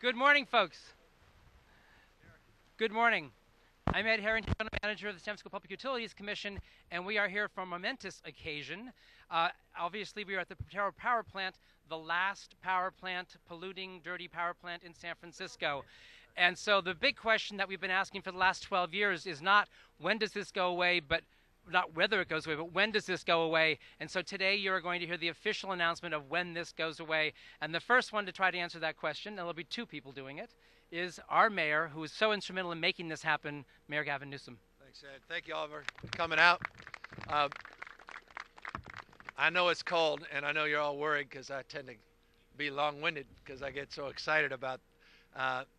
Good morning, folks. Good morning. I'm Ed Harrington, manager of the San Francisco Public Utilities Commission, and we are here for a momentous occasion. Obviously, we are at the Potrero Power Plant, the last power plant, polluting, dirty power plant in San Francisco. And so the big question that we've been asking for the last 12 years is not when does this go away, but not whether it goes away, but when does this go away? And so today you're going to hear the official announcement of when this goes away. And the first one to try to answer that question, and there'll be two people doing it, is our mayor, who is so instrumental in making this happen, Mayor Gavin Newsom. Thanks, Ed. Thank you all for coming out. I know it's cold, and I know you're all worried because I tend to be long-winded because I get so excited about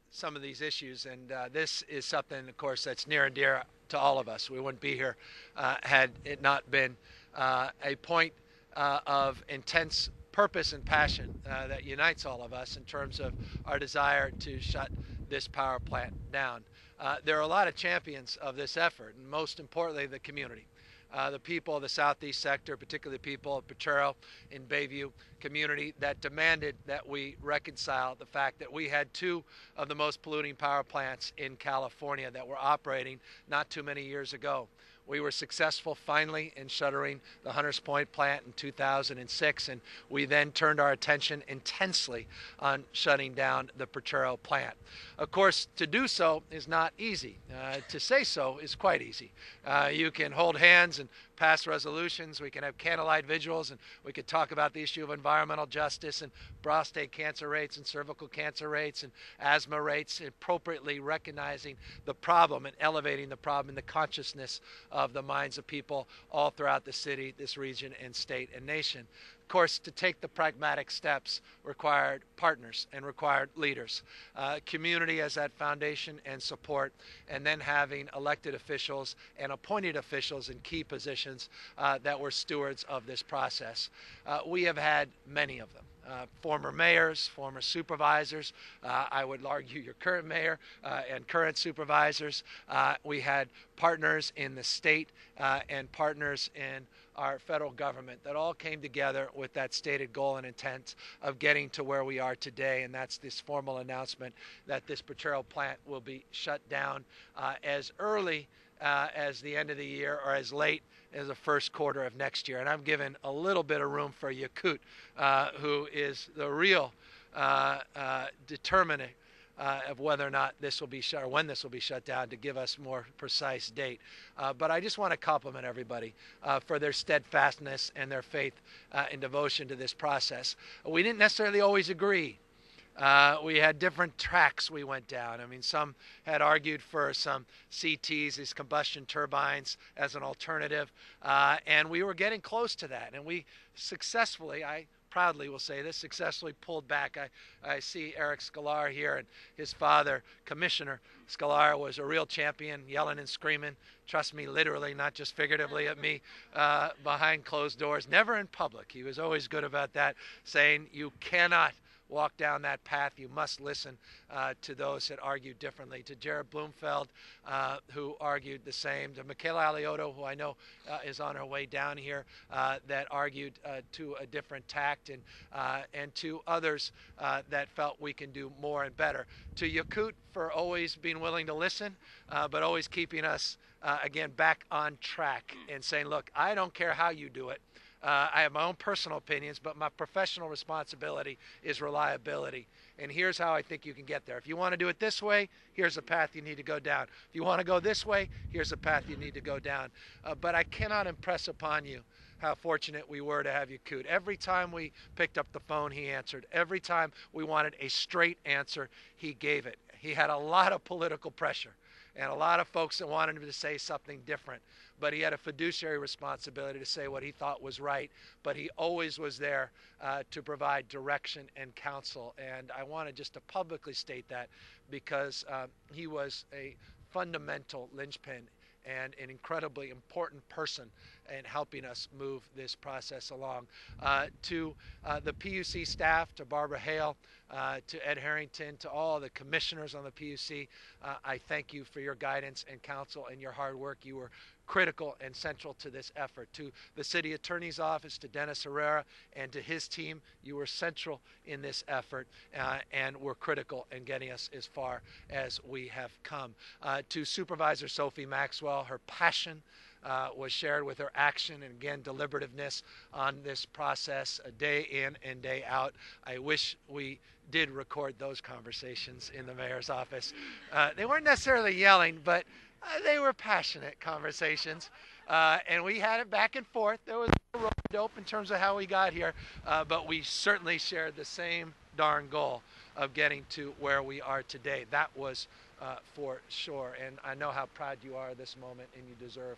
some of these issues. And this is something, of course, that's near and dear to all of us. We wouldn't be here had it not been a point of intense purpose and passion that unites all of us in terms of our desire to shut this power plant down. There are a lot of champions of this effort, and most importantly, the community. The people of the southeast sector, particularly the people of Potrero in Bayview community, that demanded that we reconcile the fact that we had two of the most polluting power plants in California that were operating not too many years ago. We were successful finally in shuttering the Hunters Point plant in 2006, and we then turned our attention intensely on shutting down the Potrero plant. Of course, to do so is not easy. To say so is quite easy. You can hold hands and pass resolutions, we can have candlelight vigils, and we could talk about the issue of environmental justice and prostate cancer rates and cervical cancer rates and asthma rates, appropriately recognizing the problem and elevating the problem in the consciousness of the minds of people all throughout the city, this region, and state and nation. Of course, to take the pragmatic steps required partners and required leaders, community as that foundation and support, and then having elected officials and appointed officials in key positions that were stewards of this process. We have had many of them. Former mayors, former supervisors, I would argue your current mayor and current supervisors. We had partners in the state and partners in our federal government that all came together with that stated goal and intent of getting to where we are today, and that's this formal announcement that this Potrero plant will be shut down as early as the end of the year or as late as the first quarter of next year. And I'm giving a little bit of room for Yakut, who is the real determinant of whether or not this will be shut or when this will be shut down, to give us more precise date. But I just want to compliment everybody for their steadfastness and their faith and devotion to this process. We didn't necessarily always agree. We had different tracks we went down. I mean, some had argued for some CTs, these combustion turbines, as an alternative, and we were getting close to that. And we successfully, I proudly will say this, successfully pulled back. I see Eric Scalar here, and his father, Commissioner Scalar, was a real champion, yelling and screaming, trust me, literally, not just figuratively, at me behind closed doors, never in public. He was always good about that, saying you cannot walk down that path. You must listen to those that argue differently. To Jared Bloomfeld, who argued the same. To Michaela Alioto, who I know is on her way down here, that argued to a different tact, and to others that felt we can do more and better. To Yakut for always being willing to listen, but always keeping us, again, back on track and saying, look, I don't care how you do it. I have my own personal opinions, but my professional responsibility is reliability. And here's how I think you can get there. If you want to do it this way, here's a path you need to go down. If you want to go this way, here's a path you need to go down. But I cannot impress upon you how fortunate we were to have Yakut. Every time we picked up the phone, he answered. Every time we wanted a straight answer, he gave it. He had a lot of political pressure and a lot of folks that wanted him to say something different. But he had a fiduciary responsibility to say what he thought was right. But he always was there to provide direction and counsel. And I wanted just to publicly state that because he was a fundamental linchpin and an incredibly important person in helping us move this process along. To the PUC staff, to Barbara Hale, to Ed Harrington, to all the commissioners on the PUC, I thank you for your guidance and counsel and your hard work. You were critical and central to this effort. To the City Attorney's Office, to Dennis Herrera, and to his team, you were central in this effort and were critical in getting us as far as we have come. To Supervisor Sophie Maxwell, her passion was shared with her action and, again, deliberativeness on this process day in and day out. I wish we did record those conversations in the mayor's office. They weren't necessarily yelling, but they were passionate conversations. And we had it back and forth. There was a rope dope in terms of how we got here, but we certainly shared the same darn goal of getting to where we are today. That was for sure. And I know how proud you are this moment, and you deserve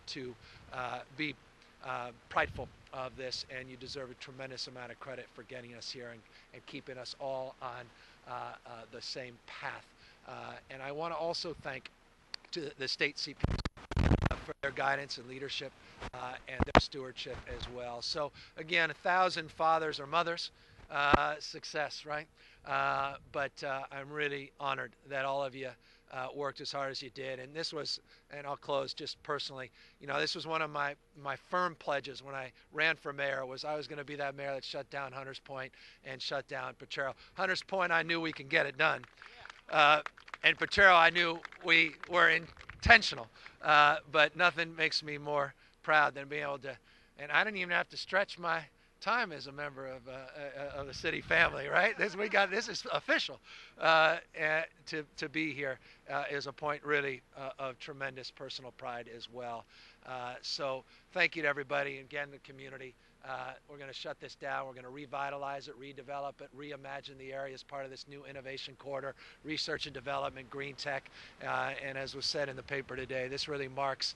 to be prideful of this, and you deserve a tremendous amount of credit for getting us here and keeping us all on the same path. And I want to also thank to the state CPs for their guidance and leadership and their stewardship as well. So again, 1,000 fathers or mothers, success, right? But I'm really honored that all of you worked as hard as you did. And this was, and I'll close just personally, you know, this was one of my firm pledges when I ran for mayor, was I was going to be that mayor that shut down Hunters Point and shut down Potrero. Hunters Point, I knew we can get it done. And Potrero, I knew we were intentional. But nothing makes me more proud than being able to, and I didn't even have to stretch my time as a member of the city family, right? This is official. To be here is a point really of tremendous personal pride as well. So thank you to everybody, again, the community. We're going to shut this down. We're going to revitalize it, redevelop it, reimagine the area as part of this new innovation corridor, research and development, green tech. And as was said in the paper today, this really marks,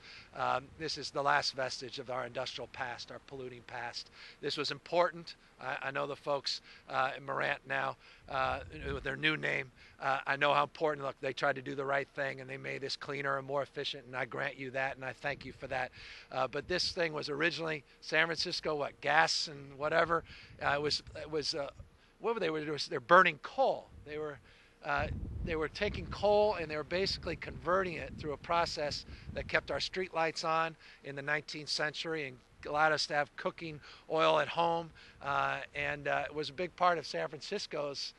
this is the last vestige of our industrial past, our polluting past. This was important. I know the folks in Mirant now, with their new name, I know how important, look, they tried to do the right thing and they made this cleaner and more efficient, and I grant you that, and I thank you for that. But this thing was originally San Francisco, gas and whatever. It was what were they doing? They're burning coal. They were taking coal and they were basically converting it through a process that kept our street lights on in the 19th century and allowed us to have cooking oil at home, and it was a big part of San Francisco's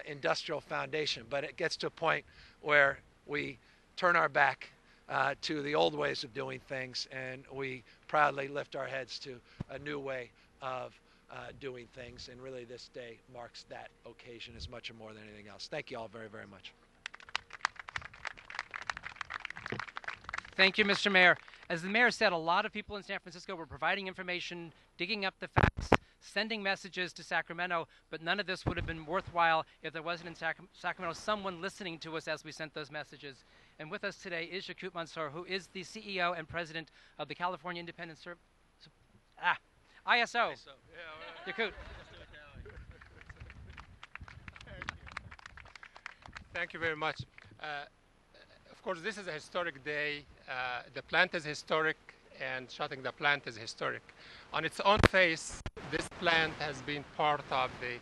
industrial foundation. But it gets to a point where we turn our back to the old ways of doing things, and we proudly lift our heads to a new way of doing things. And really this day marks that occasion as much or more than anything else. Thank you all very, very much. Thank you, Mr. Mayor. As the mayor said, a lot of people in San Francisco were providing information, digging up the facts, sending messages to Sacramento, but none of this would have been worthwhile if there wasn't in Sacramento someone listening to us as we sent those messages. And with us today is Yakut Mansour, who is the CEO and president of the California Independent ISO. Yeah, Yakut. Thank you very much. Of course, this is a historic day. The plant is historic, and shutting the plant is historic. On its own face, this plant has been part of the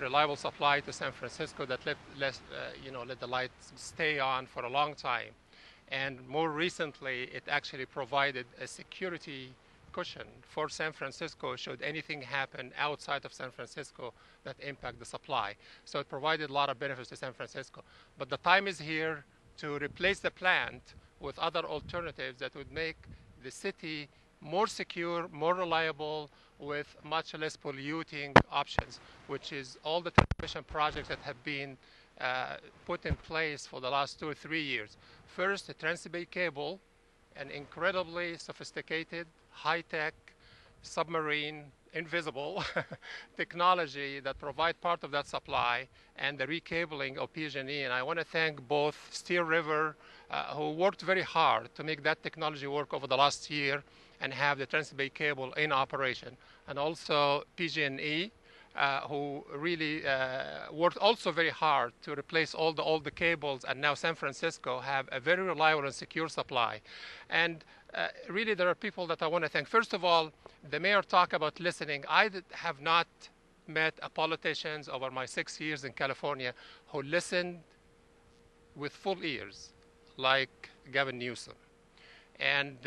reliable supply to San Francisco that let the lights stay on for a long time. And more recently, it actually provided a security cushion for San Francisco should anything happen outside of San Francisco that impact the supply. So it provided a lot of benefits to San Francisco. But the time is here to replace the plant with other alternatives that would make the city more secure, more reliable, with much less polluting options, which is all the transmission projects that have been put in place for the last 2 or 3 years. First, the Trans-Bay cable, an incredibly sophisticated, high-tech, submarine, invisible technology that provide part of that supply, and the recabling of PG&E. And I want to thank both Steel River, who worked very hard to make that technology work over the last year and have the Trans-Bay cable in operation, and also PG&E, who really worked also very hard to replace all the cables, and now San Francisco have a very reliable and secure supply. And really there are people that I want to thank. First of all, the mayor talked about listening. I have not met a politician over my 6 years in California who listened with full ears like Gavin Newsom. And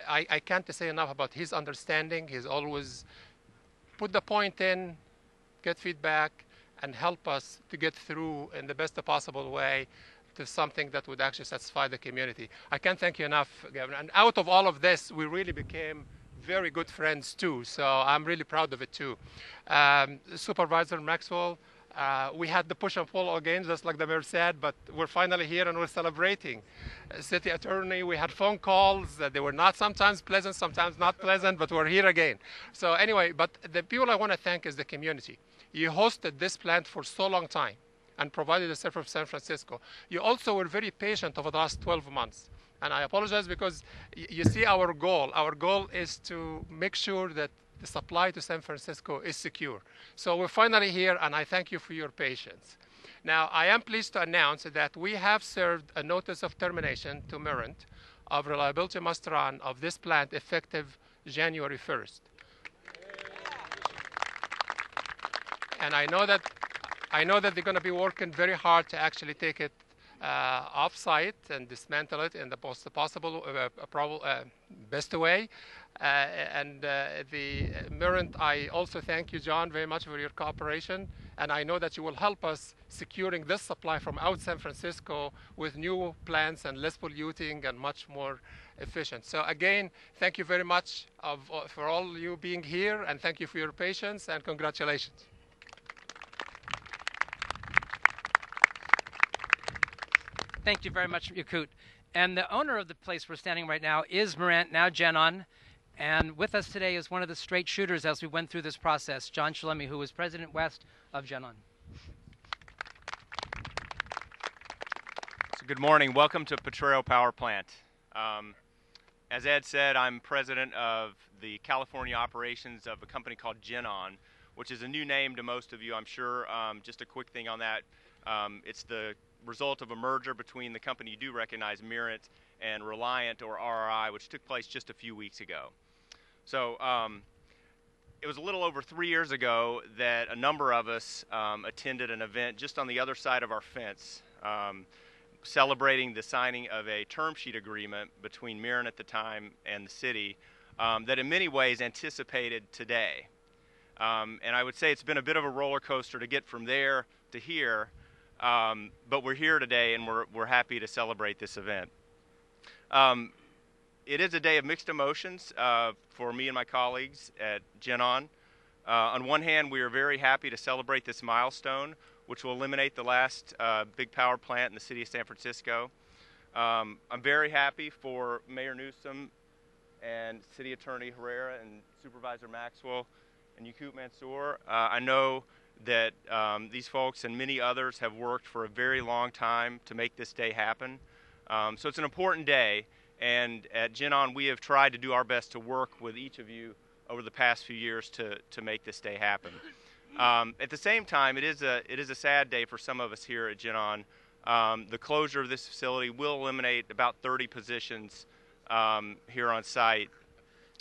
I can't say enough about his understanding. He's always put the point in, get feedback, and help us to get through in the best possible way to something that would actually satisfy the community. I can't thank you enough, Gavin. And out of all of this, we really became very good friends too. So I'm really proud of it too. Supervisor Maxwell, we had the push and pull again, just like the mayor said, but we're finally here and we're celebrating. City attorney, we had phone calls. They were not sometimes pleasant, sometimes not pleasant, but we're here again. So anyway, but the people I want to thank is the community. You hosted this plant for so long time and provided the service of San Francisco. You also were very patient over the last 12 months. And I apologize because you see our goal. Our goal is to make sure that the supply to San Francisco is secure. So we're finally here, and I thank you for your patience. Now, I am pleased to announce that we have served a notice of termination to Mirant of reliability must run of this plant effective January 1st. And I know that they're going to be working very hard to actually take it off-site and dismantle it in the possible, best way. The Mirant, I also thank you, John, very much for your cooperation. And I know that you will help us securing this supply from out San Francisco with new plants and less polluting and much more efficient. So again, thank you very much for all you being here, and thank you for your patience, and congratulations. Thank you very much, Yakut. And the owner of the place we're standing right now is Mirant, now GenOn. And with us today is one of the straight shooters as we went through this process, John Shalemi, who is President West of GenOn. So good morning. Welcome to Potrero Power Plant. As Ed said, I'm president of the California operations of a company called GenOn, which is a new name to most of you, I'm sure. Just a quick thing on that. It's the result of a merger between the company you do recognize, Mirant, and Reliant, or RRI, which took place just a few weeks ago. So it was a little over 3 years ago that a number of us attended an event just on the other side of our fence, celebrating the signing of a term sheet agreement between Mirant at the time and the city that in many ways anticipated today. And I would say it's been a bit of a roller coaster to get from there to here. But we're here today, and we're happy to celebrate this event. It is a day of mixed emotions for me and my colleagues at GenOn. On one hand, we are very happy to celebrate this milestone, which will eliminate the last big power plant in the city of San Francisco. I'm very happy for Mayor Newsom and City Attorney Herrera and Supervisor Maxwell and Yakut Mansour. I know that these folks and many others have worked for a very long time to make this day happen. So it's an important day, and at GenOn we have tried to do our best to work with each of you over the past few years to make this day happen. At the same time, it is a sad day for some of us here at GenOn. The closure of this facility will eliminate about 30 positions here on site,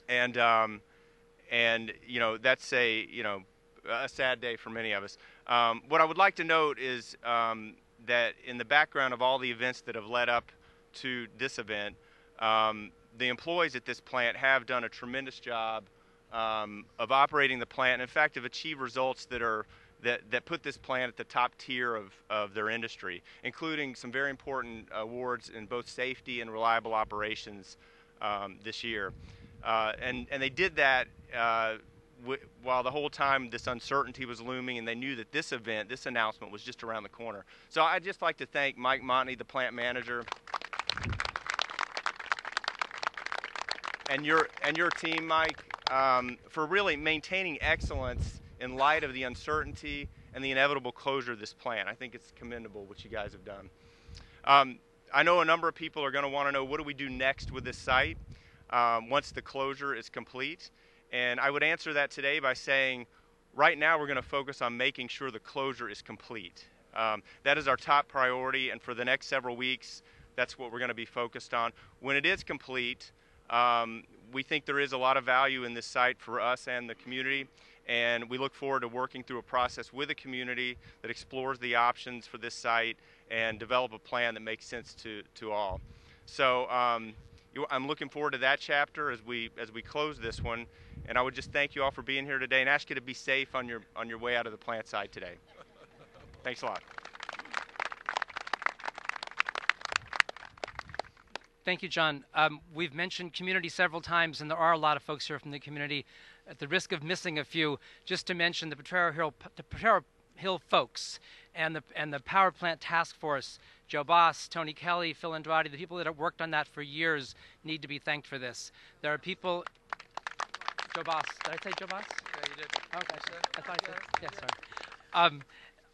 and you know, that's a sad day for many of us. What I would like to note is that in the background of all the events that have led up to this event, the employees at this plant have done a tremendous job of operating the plant, and in fact have achieved results that put this plant at the top tier of their industry, including some very important awards in both safety and reliable operations this year. And they did that while the whole time this uncertainty was looming, and they knew that this event, this announcement, was just around the corner. So I'd just like to thank Mike Montney, the plant manager, and your team, Mike, for really maintaining excellence in light of the uncertainty and the inevitable closure of this plant. I think it's commendable what you guys have done. I know a number of people are going to want to know, what do we do next with this site once the closure is complete? And I would answer that today by saying, right now we're going to focus on making sure the closure is complete. That is our top priority, and for the next several weeks, that's what we're going to be focused on. When it is complete, we think there is a lot of value in this site for us and the community, and we look forward to working through a process with the community that explores the options for this site and develop a plan that makes sense to all. So, I'm looking forward to that chapter as we close this one. And I would just thank you all for being here today and ask you to be safe on your way out of the plant site today. Thanks a lot. Thank you, John. We've mentioned community several times, and there are a lot of folks here from the community. At the risk of missing a few, just to mention the Potrero Hill folks and the power plant task force. Joe Boss, Tony Kelly, Phil Andrade, the people that have worked on that for years need to be thanked for this. There are people. Joe Boss. Did I say Joe Boss? Yeah, you did. Okay. I thought I said. Yeah, sorry.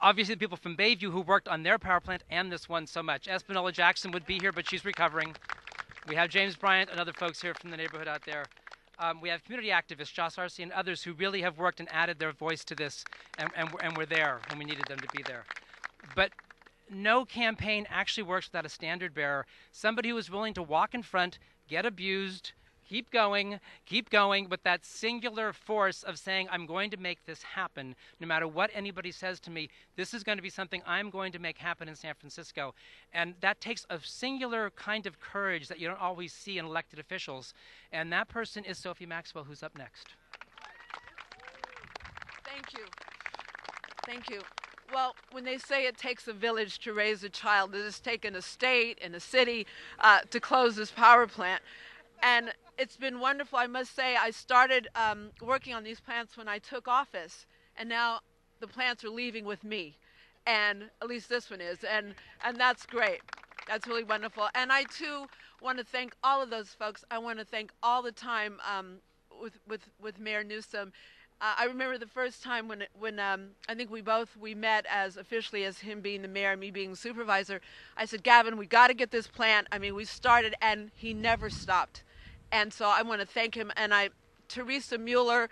Obviously, the people from Bayview who worked on their power plant and this one so much. Espanola Jackson would be here, but she's recovering. We have James Bryant and other folks here from the neighborhood out there. We have community activists, Joss Arce and others who really have worked and added their voice to this and were there when we needed them to be there. But no campaign actually works without a standard bearer, somebody who is willing to walk in front, get abused, keep going, but that singular force of saying, I'm going to make this happen, no matter what anybody says to me, this is going to be something I'm going to make happen in San Francisco. And that takes a singular kind of courage that you don't always see in elected officials. And that person is Sophie Maxwell, who's up next. Thank you. Thank you. Well, when they say it takes a village to raise a child, it has taken a state and a city to close this power plant. And it's been wonderful. I must say, I started working on these plants when I took office, and now the plants are leaving with me, and at least this one is, and that's great. That's really wonderful. And I too want to thank all of those folks. I want to thank all the time with Mayor Newsom. I remember the first time when I think we met as officially as him being the mayor and me being supervisor. I said, Gavin, we got to get this plant. I mean, we started, and he never stopped. And so I want to thank him. And Teresa Mueller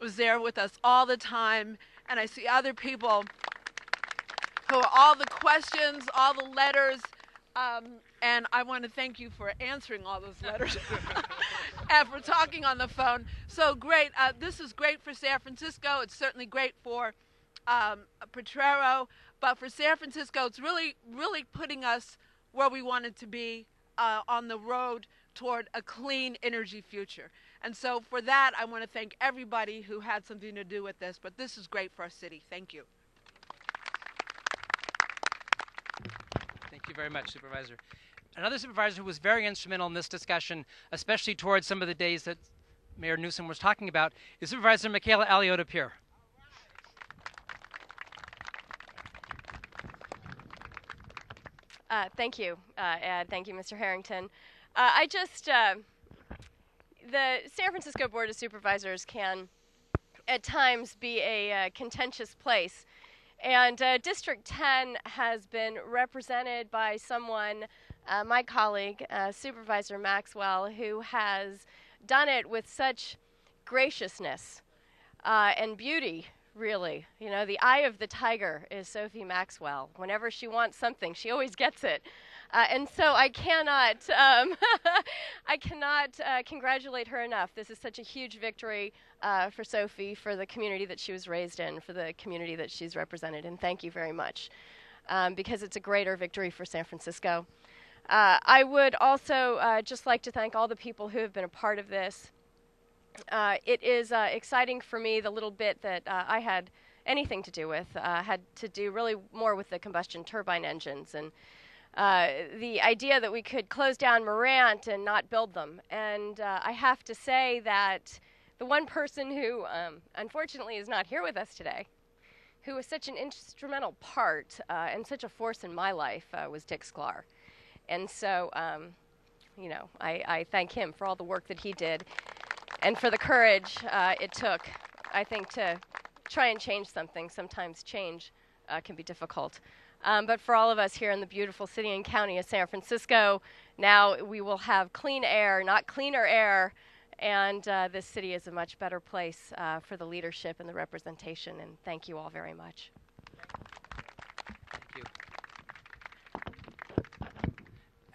was there with us all the time. And I see other people who are all the questions, all the letters. And I want to thank you for answering all those letters and for talking on the phone. So great. This is great for San Francisco. It's certainly great for Potrero. But for San Francisco, it's really, really putting us where we wanted to be on the road toward a clean energy future. And so for that, I want to thank everybody who had something to do with this. But this is great for our city. Thank you. Thank you very much, Supervisor. Another supervisor who was very instrumental in this discussion, especially towards some of the days that Mayor Newsom was talking about, is Supervisor Michaela Alioto-Pier. Thank you, and thank you, Mr. Harrington. The San Francisco Board of Supervisors can, at times, be a contentious place. And District 10 has been represented by someone, my colleague, Supervisor Maxwell, who has done it with such graciousness and beauty, really. You know, the eye of the tiger is Sophie Maxwell. Whenever she wants something, she always gets it. And so I cannot, congratulate her enough. This is such a huge victory for Sophie, for the community that she was raised in, for the community that she's represented. And thank you very much, because it's a greater victory for San Francisco. I would also just like to thank all the people who have been a part of this. It is exciting for me, the little bit that I had anything to do with, had to do really more with the combustion turbine engines and the idea that we could close down Mirant and not build them. And I have to say that the one person who unfortunately is not here with us today, who was such an instrumental part and such a force in my life, was Dick Sklar. And so, you know, I thank him for all the work that he did and for the courage it took, I think, to try and change something. Sometimes change can be difficult. But for all of us here in the beautiful city and county of San Francisco, now we will have clean air, not cleaner air, and this city is a much better place for the leadership and the representation, and thank you all very much. Thank you.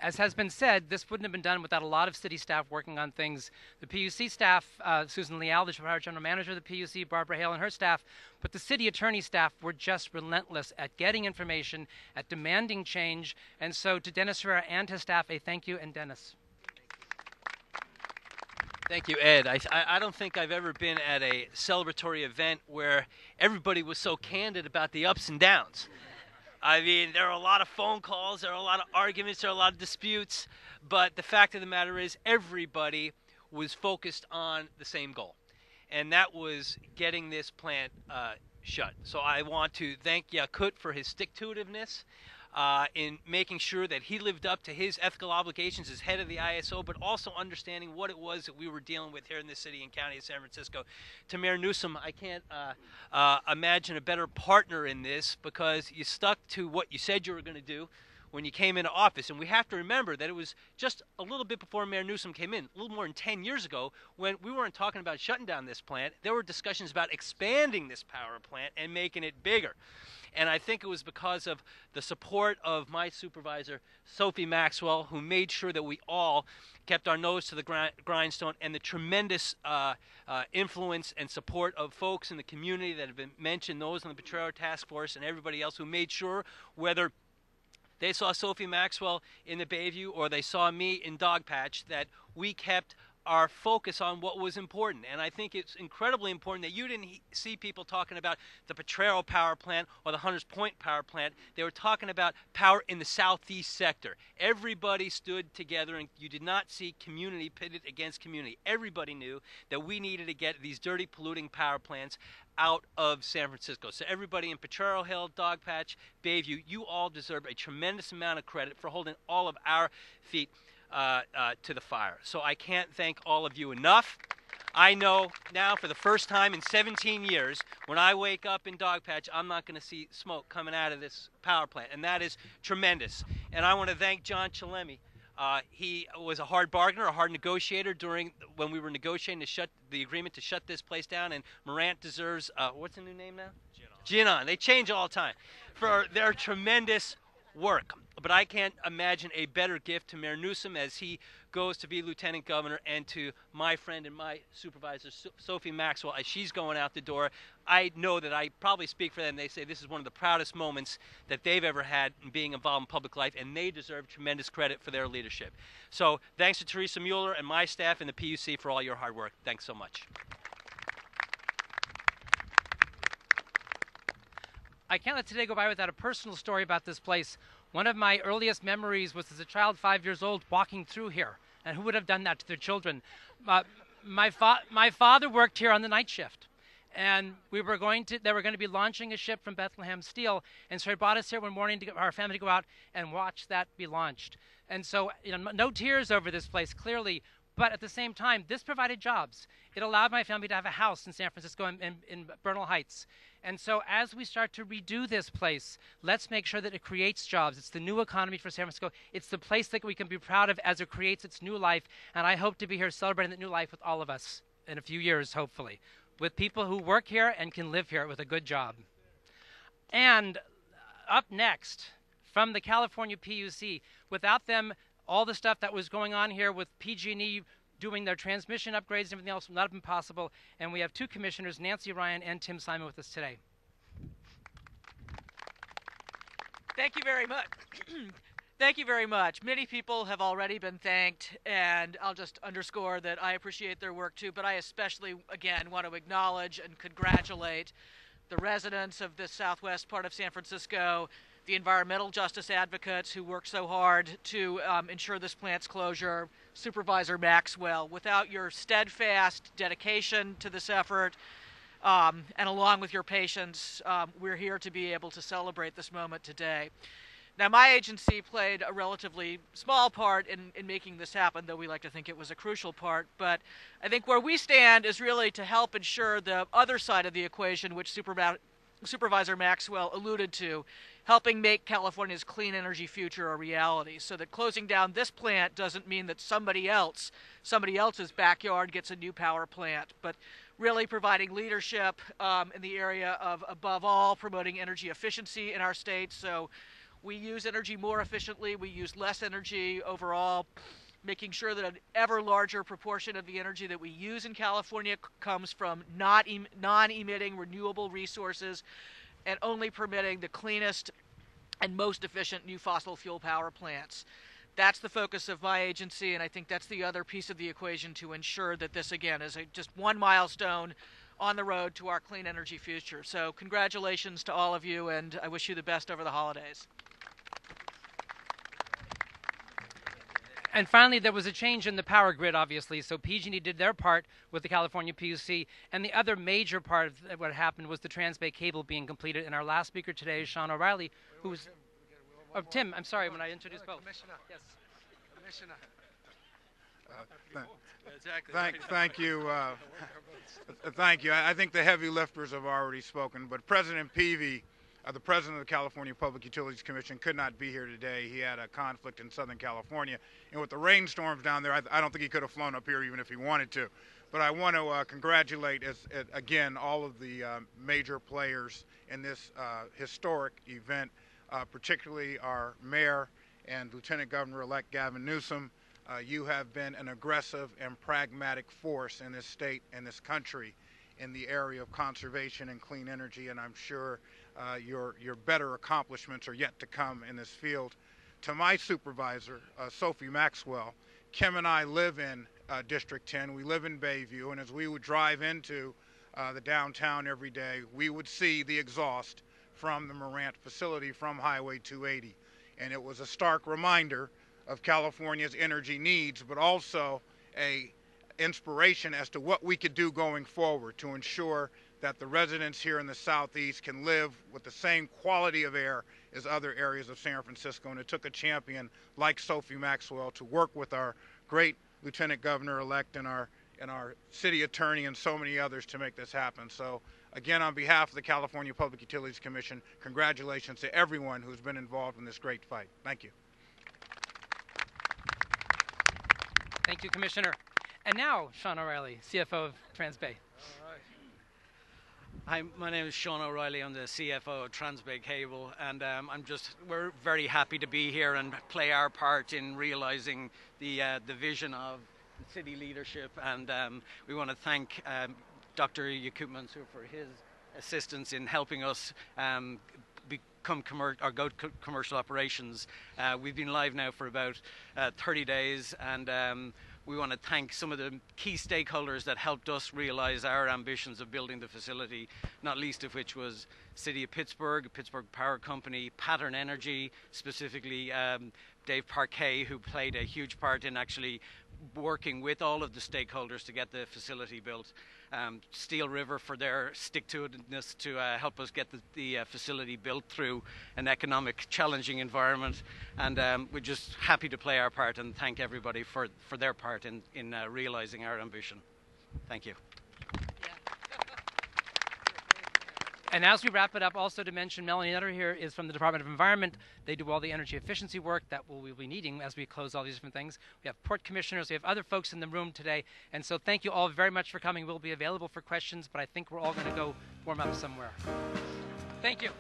As has been said, this wouldn't have been done without a lot of city staff working on things. The PUC staff, Susan Leal, the general manager of the PUC, Barbara Hale and her staff, but the city attorney staff were just relentless at getting information, at demanding change. And so to Dennis Herrera and his staff, a thank you. And Dennis. Thank you, Ed. I don't think I've ever been at a celebratory event where everybody was so candid about the ups and downs. I mean, there are a lot of phone calls, there are a lot of arguments, there are a lot of disputes, but the fact of the matter is everybody was focused on the same goal, and that was getting this plant shut. So I want to thank Yakut for his stick-to-itiveness in making sure that he lived up to his ethical obligations as head of the ISO, but also understanding what it was that we were dealing with here in the city and county of San Francisco. To Mayor Newsom, I can't imagine a better partner in this, because you stuck to what you said you were going to do when you came into office. And we have to remember that it was just a little bit before Mayor Newsom came in, a little more than 10 years ago, when we weren't talking about shutting down this plant. There were discussions about expanding this power plant and making it bigger. And I think it was because of the support of my supervisor, Sophie Maxwell, who made sure that we all kept our nose to the grindstone, and the tremendous influence and support of folks in the community that have been mentioned, those on the Potrero Task Force and everybody else who made sure, whether they saw Sophie Maxwell in the Bayview or they saw me in Dogpatch, that we kept our focus on what was important. And I think it's incredibly important that you didn't see people talking about the Potrero Power Plant or the Hunters Point Power Plant. They were talking about power in the southeast sector. Everybody stood together, and you did not see community pitted against community. Everybody knew that we needed to get these dirty, polluting power plants out of San Francisco. So everybody in Potrero Hill, Dogpatch, Bayview, you all deserve a tremendous amount of credit for holding all of our feet to the fire. So I can't thank all of you enough. I know now for the first time in 17 years, when I wake up in Dogpatch, I'm not going to see smoke coming out of this power plant, and that is tremendous. And I want to thank John Chalemi. He was a hard bargainer, a hard negotiator when we were negotiating to shut the agreement to shut this place down, and Mirant deserves, what's the new name now? GenOn. They change all the time, for their tremendous work. But I can't imagine a better gift to Mayor Newsom as he goes to be Lieutenant Governor, and to my friend and my supervisor, Sophie Maxwell, as she's going out the door. I know that I probably speak for them. They say this is one of the proudest moments that they've ever had in being involved in public life, and they deserve tremendous credit for their leadership. So thanks to Teresa Mueller and my staff and the PUC for all your hard work. Thanks so much. I can't let today go by without a personal story about this place. One of my earliest memories was as a child, 5 years old, walking through here. And who would have done that to their children? My father worked here on the night shift. And they were going to be launching a ship from Bethlehem Steel. And so he brought us here one morning to get our family to go out and watch that be launched. And so, no tears over this place, clearly. But at the same time, this provided jobs. It allowed my family to have a house in San Francisco in Bernal Heights. And so as we start to redo this place, let's make sure that it creates jobs. It's the new economy for San Francisco. It's the place that we can be proud of as it creates its new life. And I hope to be here celebrating that new life with all of us in a few years, hopefully, with people who work here and can live here with a good job. And up next, from the California PUC, without them, all the stuff that was going on here with PG&E doing their transmission upgrades and everything else would not have been possible. And we have two commissioners, Nancy Ryan and Tim Simon, with us today. Thank you very much. Thank you very much. Many people have already been thanked, and I'll just underscore that I appreciate their work too, but I especially, again, want to acknowledge and congratulate the residents of this southwest part of San Francisco, the environmental justice advocates who work so hard to ensure this plant's closure, Supervisor Maxwell. Without your steadfast dedication to this effort, and along with your patience, we're here to be able to celebrate this moment today. Now, my agency played a relatively small part in making this happen, though we like to think it was a crucial part. But I think where we stand is really to help ensure the other side of the equation, which Supervisor Maxwell alluded to, helping make California's clean energy future a reality, so that closing down this plant doesn't mean that somebody else's backyard gets a new power plant, but really providing leadership in the area of, above all, promoting energy efficiency in our state. So we use energy more efficiently, we use less energy overall, making sure that an ever larger proportion of the energy that we use in California comes from non-emitting renewable resources, and only permitting the cleanest and most efficient new fossil fuel power plants. That's the focus of my agency, and I think that's the other piece of the equation to ensure that this, again, is just one milestone on the road to our clean energy future. So congratulations to all of you, and I wish you the best over the holidays. And finally, there was a change in the power grid, obviously. So PG&E did their part with the California PUC. And the other major part of what happened was the Trans-Bay cable being completed. And our last speaker today is Sean O'Reilly, who's... Oh, Tim, I'm sorry, when I introduced both. Commissioner. Yes. Commissioner. Thank you. Thank you. I think the heavy lifters have already spoken, but President Peavy, the president of the California Public Utilities Commission, could not be here today. He had a conflict in Southern California, and with the rainstorms down there, I don't think he could have flown up here even if he wanted to. But I want to congratulate, again, all of the major players in this historic event, particularly our mayor and Lieutenant Governor-elect Gavin Newsom. You have been an aggressive and pragmatic force in this state and this country in the area of conservation and clean energy, and I'm sure your better accomplishments are yet to come in this field. To my supervisor, Sophie Maxwell, Kim and I live in District 10. We live in Bayview, and as we would drive into the downtown every day, we would see the exhaust from the Mirant facility from Highway 280. And it was a stark reminder of California's energy needs, but also a inspiration as to what we could do going forward to ensure that the residents here in the Southeast can live with the same quality of air as other areas of San Francisco. And it took a champion like Sophie Maxwell to work with our great Lieutenant Governor-elect and our city attorney and so many others to make this happen. So again, on behalf of the California Public Utilities Commission, congratulations to everyone who's been involved in this great fight. Thank you. Thank you, Commissioner. And now, Sean O'Reilly, CFO of Trans-Bay. Hi, my name is Sean O'Reilly. I'm the CFO of Trans-Bay Cable, and we're very happy to be here and play our part in realizing the vision of the city leadership. And we want to thank Dr. Yakub Mansour for his assistance in helping us go to commercial operations. We've been live now for about 30 days, and we want to thank some of the key stakeholders that helped us realize our ambitions of building the facility, not least of which was City of Pittsburgh Power Company, Pattern Energy, specifically Dave Parquet, who played a huge part in actually working with all of the stakeholders to get the facility built. Steel River for their stick-to-itiveness to help us get the facility built through an economic challenging environment, and we're just happy to play our part and thank everybody for their part in realizing our ambition. Thank you. And as we wrap it up, also to mention Melanie Nutter here is from the Department of Environment. They do all the energy efficiency work that we'll be needing as we close all these different things. We have port commissioners, we have other folks in the room today. And so thank you all very much for coming. We'll be available for questions, but I think we're all going to go warm up somewhere. Thank you.